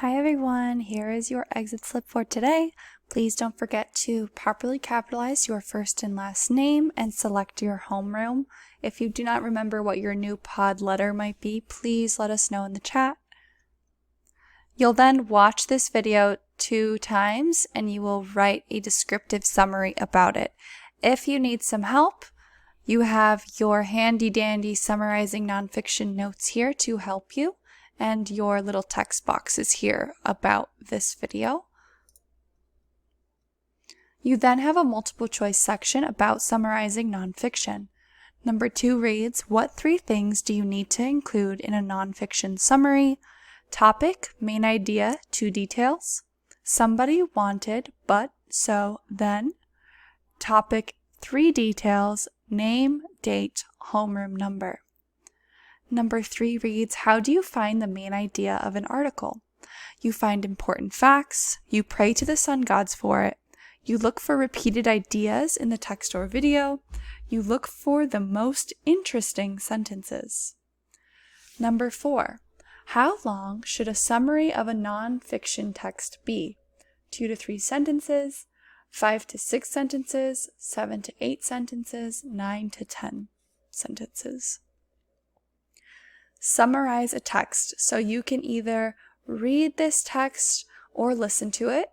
Hi everyone, here is your exit slip for today. Please don't forget to properly capitalize your first and last name and select your homeroom. If you do not remember what your new pod letter might be, please let us know in the chat. You'll then watch this video 2 times and you will write a descriptive summary about it. If you need some help, you have your handy dandy summarizing nonfiction notes here to help you, and your little text boxes here about this video. You then have a multiple choice section about summarizing nonfiction. Number 2 reads, what 3 things do you need to include in a nonfiction summary? Topic, main idea, 2 details. Somebody wanted, but, so, then. Topic, 3 details, name, date, homeroom number. Number 3 reads, how do you find the main idea of an article? You find important facts, you pray to the sun gods for it, you look for repeated ideas in the text or video, you look for the most interesting sentences. Number 4, how long should a summary of a nonfiction text be? 2 to 3 sentences, 5 to 6 sentences, 7 to 8 sentences, 9 to 10 sentences. Summarize a text. So you can either read this text or listen to it.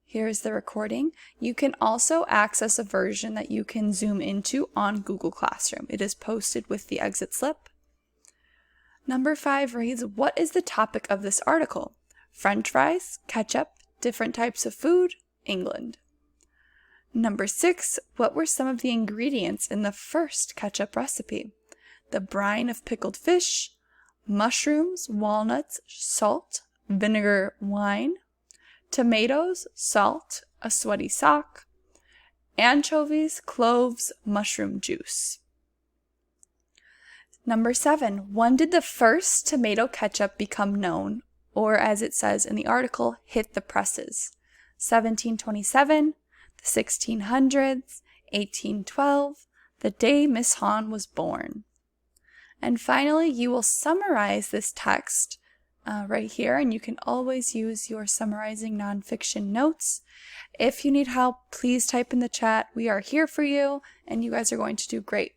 Here's the recording. You can also access a version that you can zoom into on Google Classroom. It is posted with the exit slip. Number 5 reads, what is the topic of this article? French fries, ketchup, different types of food, England. Number 6, what were some of the ingredients in the first ketchup recipe? The brine of pickled fish, mushrooms, walnuts, salt, vinegar, wine, tomatoes, salt, a sweaty sock, anchovies, cloves, mushroom juice. Number 7, when did the first tomato ketchup become known, or as it says in the article, hit the presses? 1727, the 1600s, 1812, the day Miss Hahn was born. And finally, you will summarize this text right here, and you can always use your summarizing nonfiction notes. If you need help, please type in the chat. We are here for you, and you guys are going to do great.